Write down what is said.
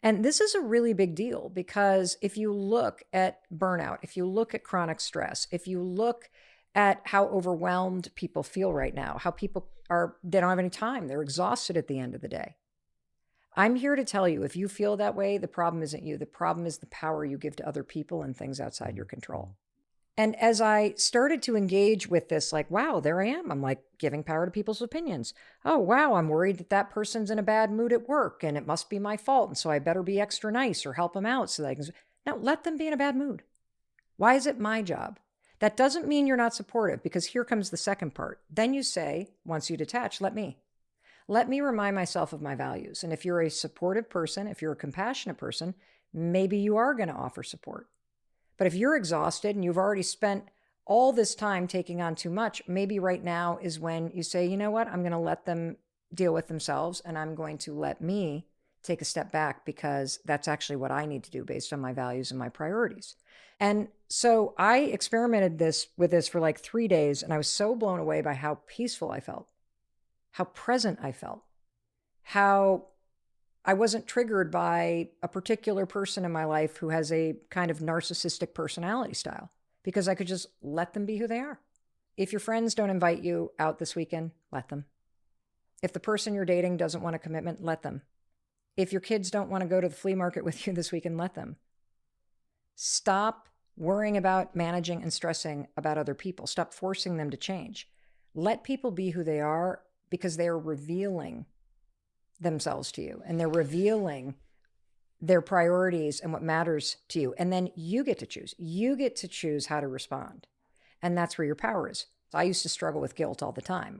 And this is a really big deal because if you look at burnout, if you look at chronic stress, if you look at how overwhelmed people feel right now, how people are, they don't have any time, they're exhausted at the end of the day. I'm here to tell you, if you feel that way, the problem isn't you. The problem is the power you give to other people and things outside your control. And as I started to engage with this, like, wow, there I am. I'm like giving power to people's opinions. Oh, wow, I'm worried that that person's in a bad mood at work and it must be my fault. And so I better be extra nice or help them out so they can. No, let them be in a bad mood. Why is it my job? That doesn't mean you're not supportive, because here comes the second part. Then you say, once you detach, let me. Let me remind myself of my values. And if you're a supportive person, if you're a compassionate person, maybe you are going to offer support. But if you're exhausted and you've already spent all this time taking on too much, maybe right now is when you say, you know what, I'm going to let them deal with themselves and I'm going to let me take a step back, because that's actually what I need to do based on my values and my priorities. And so I experimented with this for like 3 days, and I was so blown away by how peaceful I felt, how present I felt, how I wasn't triggered by a particular person in my life who has a kind of narcissistic personality style, because I could just let them be who they are. If your friends don't invite you out this weekend, let them. If the person you're dating doesn't want a commitment, let them. If your kids don't want to go to the flea market with you this weekend, let them. Stop worrying about managing and stressing about other people. Stop forcing them to change. Let people be who they are, because they are revealing themselves to you and they're revealing their priorities and what matters to you. And then you get to choose. You get to choose how to respond. And that's where your power is. I used to struggle with guilt all the time.